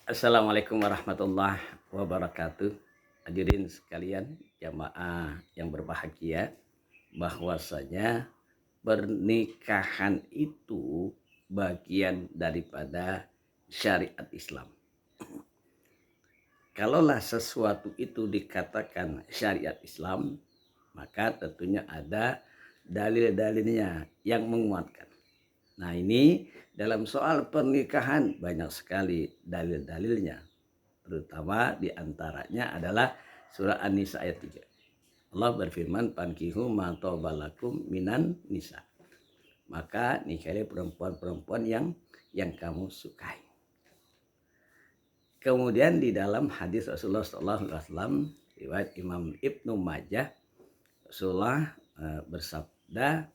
Assalamualaikum warahmatullahi wabarakatuh. Hadirin sekalian, jamaah yang berbahagia, bahwasanya pernikahan itu bagian daripada syariat Islam. Kalaulah sesuatu itu dikatakan syariat Islam, maka tentunya ada dalil-dalilnya yang menguatkan. Nah, ini dalam soal pernikahan banyak sekali dalil-dalilnya. Terutama diantaranya adalah surah An-Nisa ayat 3. Allah berfirman, "Fankihu ma thabalakum minan nisa." Maka nikahi perempuan-perempuan yang kamu sukai. Kemudian di dalam hadis Rasulullah SAW, riwayat Imam Ibnu Majah, Rasulullah bersabda,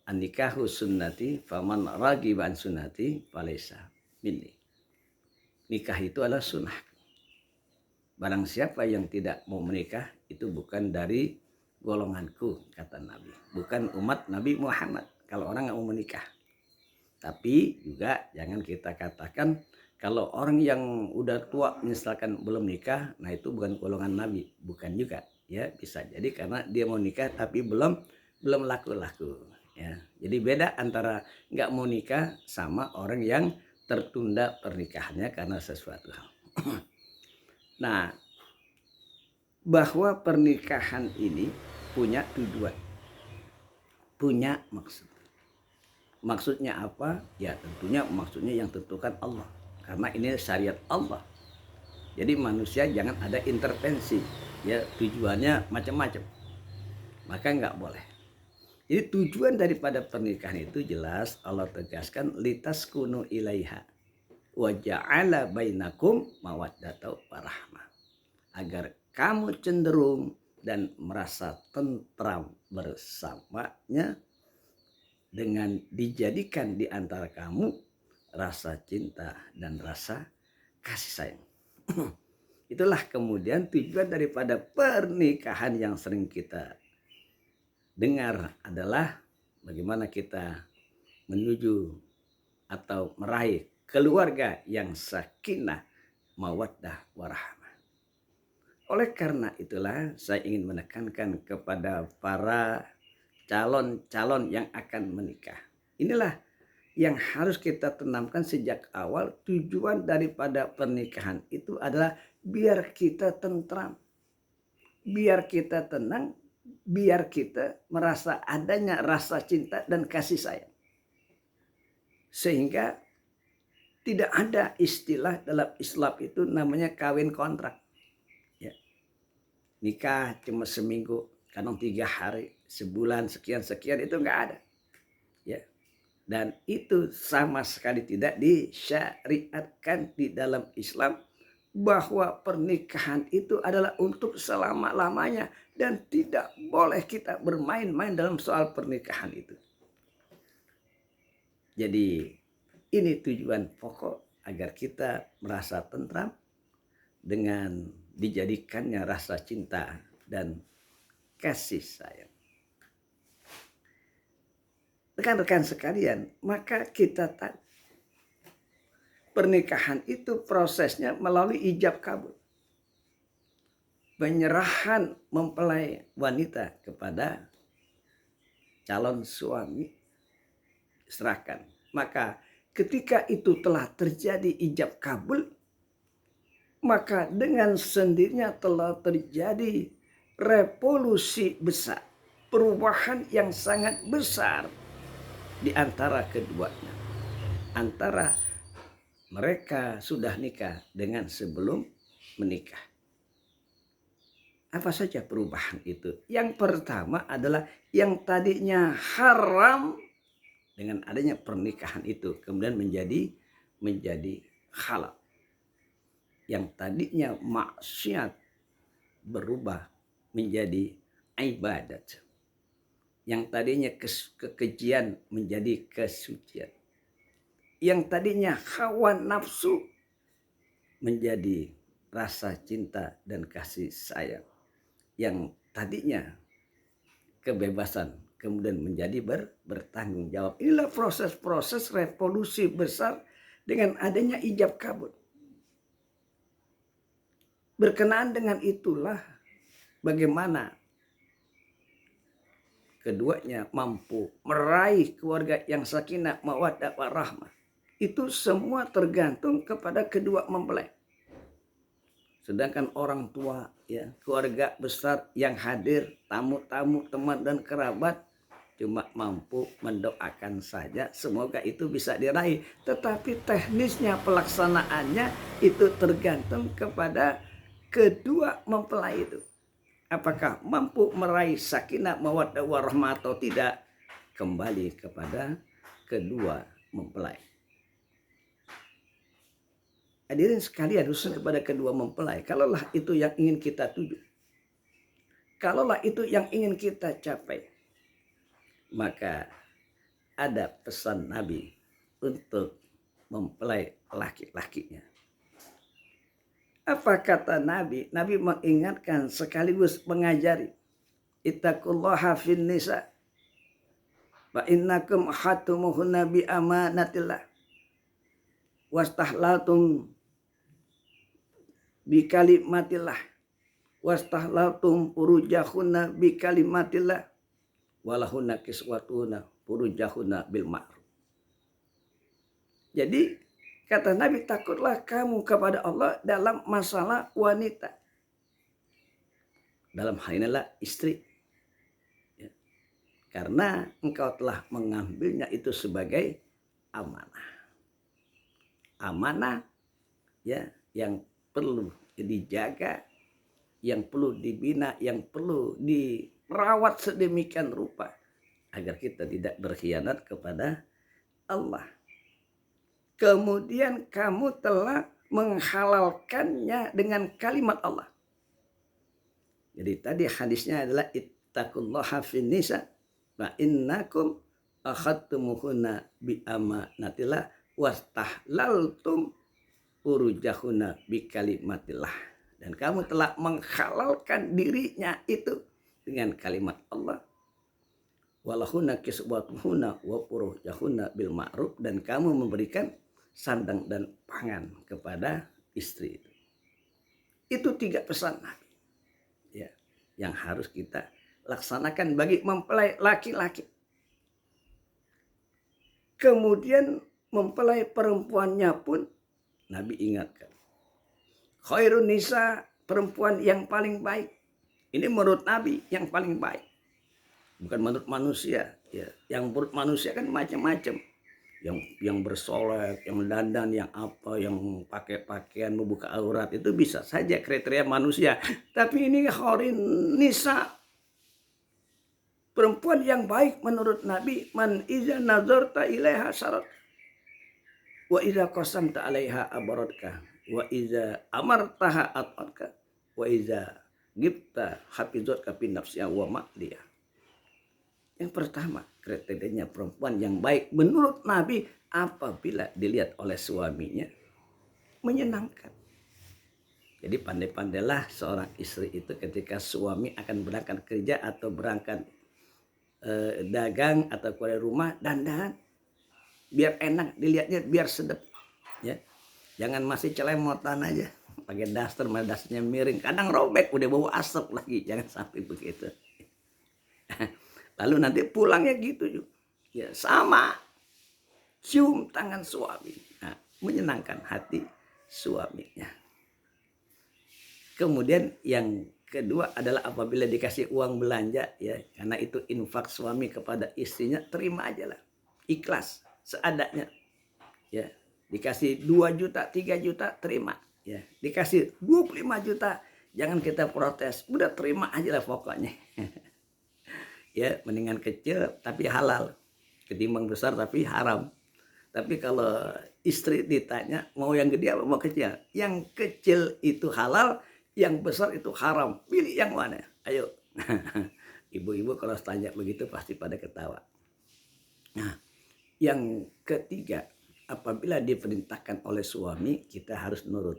"An-nikahu sunnati, faman ragiba an sunnati falaysa minni." Nikah itu adalah sunnah. Barang siapa yang tidak mau menikah, itu bukan dari golonganku, kata Nabi. Bukan umat Nabi Muhammad kalau orang nggak mau menikah. Tapi juga jangan kita katakan kalau orang yang udah tua misalkan belum nikah, nah itu bukan golongan Nabi. Bukan juga. Ya, bisa jadi karena dia mau nikah tapi belum laku-laku. Ya, jadi beda antara nggak mau nikah sama orang yang tertunda pernikahannya karena sesuatu hal. Nah, bahwa pernikahan ini punya tujuan, punya maksud. Maksudnya apa? Ya tentunya maksudnya yang tentukan Allah. Karena ini syariat Allah. Jadi manusia jangan ada intervensi. Ya tujuannya macam-macam. Maka nggak boleh. Jadi tujuan daripada pernikahan itu jelas Allah tegaskan litaskunu ilaiha wa ja'ala bainakum mawaddata warahmah. Agar kamu cenderung dan merasa tentram bersamanya dengan dijadikan di antara kamu rasa cinta dan rasa kasih sayang. Itulah kemudian tujuan daripada pernikahan yang sering kita dengar adalah bagaimana kita menuju atau meraih keluarga yang sakinah, mawaddah, warahmah. Oleh karena itulah saya ingin menekankan kepada para calon-calon yang akan menikah. Inilah yang harus kita tanamkan sejak awal. Tujuan daripada pernikahan itu adalah biar kita tentram, biar kita tenang, biar kita merasa adanya rasa cinta dan kasih sayang. Sehingga tidak ada istilah dalam Islam itu namanya kawin kontrak. Ya. Nikah cuma seminggu, kadang 3 hari, sebulan, sekian itu nggak ada. Ya. Dan itu sama sekali tidak disyariatkan di dalam Islam, bahwa pernikahan itu adalah untuk selama-lamanya dan tidak boleh kita bermain-main dalam soal pernikahan itu. Jadi ini tujuan pokok agar kita merasa tentram dengan dijadikannya rasa cinta dan kasih sayang. Rekan-rekan sekalian, maka kita tahu pernikahan itu prosesnya melalui ijab kabul. Penyerahan mempelai wanita kepada calon suami serahkan. Maka ketika itu telah terjadi ijab kabul, maka dengan sendirinya telah terjadi revolusi besar, perubahan yang sangat besar di antara keduanya. Antara mereka sudah nikah dengan sebelum menikah. Apa saja perubahan itu? Yang pertama adalah yang tadinya haram dengan adanya pernikahan itu kemudian menjadi halal. Yang tadinya maksiat berubah menjadi ibadat. Yang tadinya kekejian menjadi kesucian. Yang tadinya hawa nafsu menjadi rasa cinta dan kasih sayang. Yang tadinya kebebasan kemudian menjadi bertanggung jawab. Inilah proses-proses revolusi besar dengan adanya ijab kabul. Berkenaan dengan itulah bagaimana keduanya mampu meraih keluarga yang sakinah, mawaddah, warahmah. Itu semua tergantung kepada kedua mempelai. Sedangkan orang tua, ya, keluarga besar yang hadir, tamu-tamu, teman dan kerabat cuma mampu mendoakan saja, semoga itu bisa diraih. Tetapi teknisnya, pelaksanaannya itu tergantung kepada kedua mempelai itu. Apakah mampu meraih sakinah, mawaddah, warahmah atau tidak, kembali kepada kedua mempelai. Hadirin sekalian, khususnya kepada kedua mempelai, kalaulah itu yang ingin kita tuju, kalaulah itu yang ingin kita capai, maka ada pesan Nabi untuk mempelai laki-lakinya. Apa kata Nabi? Nabi mengingatkan sekaligus mengajari, ittaqullaha fin nisa wa innakum hatumuhunna bi amanatillah wastahlaltum bi kalimatillah wastahlaltum furujahunna bi kalimatillah walahunna kiswatuna furujahunna bil ma'ruf. Jadi kata Nabi, takutlah kamu kepada Allah dalam masalah wanita, dalam hal inilah istri, ya. Karena engkau telah mengambilnya itu sebagai amanah. Amanah, ya, yang perlu dijaga, yang perlu dibina, yang perlu dirawat sedemikian rupa agar kita tidak berkhianat kepada Allah. Kemudian kamu telah menghalalkannya dengan kalimat Allah. Jadi tadi hadisnya adalah ittaqullaha fin nisa wa innakum akhadtumuhunna bi amanatillah wastahlaltum furujahunna bi kalimatillah. Dan kamu telah menghalalkan dirinya itu dengan kalimat Allah. Walahunna kiswatuhunna wa furujahunna bil ma'ruf, dan kamu memberikan sandang dan pangan kepada istri itu. Itu 3 pesan Nabi, ya, yang harus kita laksanakan bagi mempelai laki-laki. Kemudian mempelai perempuannya pun Nabi ingatkan, khairun nisa, perempuan yang paling baik. Ini menurut Nabi yang paling baik, bukan menurut manusia, ya. Yang menurut manusia kan macam-macam. Yang bersolek, yang dandan, yang apa, yang pakai pakaian membuka aurat, itu bisa saja kriteria manusia. Tapi ini khairun nisa, perempuan yang baik menurut Nabi, man iza nazarta ilaiha syarat wa iza qasamta alaiha abaradka wa iza amartaha at'atka wa iza gibta hafizatka fi nafsiha wa ma'liha. Yang pertama, kriterianya perempuan yang baik menurut Nabi apabila dilihat oleh suaminya menyenangkan. Jadi pandai-pandailah seorang istri itu ketika suami akan berangkat kerja atau berangkat dagang atau keluar rumah, dandan biar enak dilihatnya, biar sedap, ya. Jangan masih celemotan aja pakai daster, dasarnya miring, kadang robek, udah bau asap lagi. Jangan sampai begitu. Lalu nanti pulangnya gitu juga, ya, sama cium tangan suami, nah, menyenangkan hati suaminya. Kemudian yang kedua adalah apabila dikasih uang belanja, ya, karena itu infak suami kepada istrinya, terima aja lah, ikhlas seadanya, ya. Dikasih 2 juta, 3 juta, terima, ya. Dikasih 25 juta, jangan kita protes, udah terima aja lah pokoknya. Ya, mendingan kecil tapi halal ketimbang besar tapi haram. Tapi kalau istri ditanya mau yang gede apa mau kecil, yang kecil itu halal, yang besar itu haram, pilih yang mana? Ayo. Ibu-ibu kalau tanya begitu pasti pada ketawa. Nah, yang ketiga, apabila diperintahkan oleh suami kita harus nurut,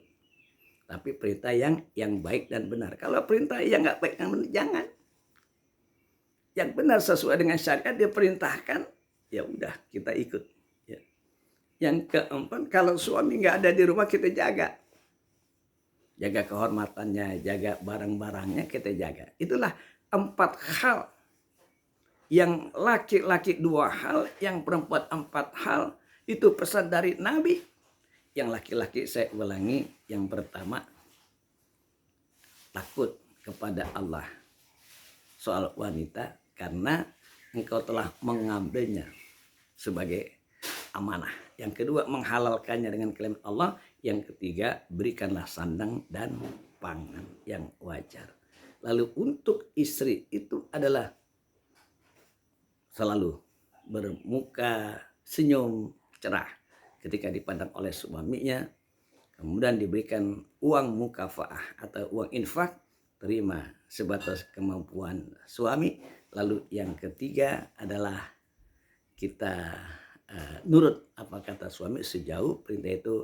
tapi perintah yang baik dan benar. Kalau perintah yang nggak baik dan benar, jangan. Yang benar sesuai dengan syariat dia perintahkan, ya udah kita ikut, ya. Yang keempat, kalau suami nggak ada di rumah kita jaga, jaga kehormatannya, jaga barang-barangnya kita jaga. Itulah 4 hal. Yang laki-laki 2 hal, yang perempuan 4 hal. Itu pesan dari Nabi. Yang laki-laki saya ulangi, yang pertama takut kepada Allah. Soal wanita karena engkau telah mengambilnya sebagai amanah. Yang kedua menghalalkannya dengan kalimat Allah. Yang ketiga berikanlah sandang dan pangan yang wajar. Lalu untuk istri itu adalah selalu bermuka senyum cerah ketika dipandang oleh suaminya. Kemudian diberikan uang mukafaah atau uang infak, terima sebatas kemampuan suami. Lalu yang ketiga adalah kita nurut apa kata suami sejauh perintah itu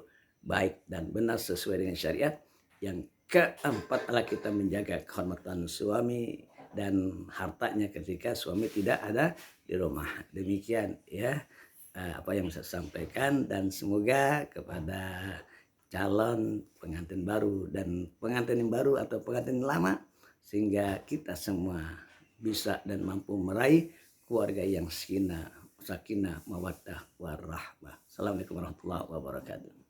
baik dan benar sesuai dengan syariat. Yang keempat adalah kita menjaga kehormatan suami dan hartanya ketika suami tidak ada di rumah. Demikian ya apa yang saya sampaikan, dan semoga kepada calon pengantin baru dan pengantin yang baru atau pengantin lama, sehingga kita semua bisa dan mampu meraih keluarga yang sakinah, mawaddah warahmah. Assalamualaikum warahmatullahi wabarakatuh.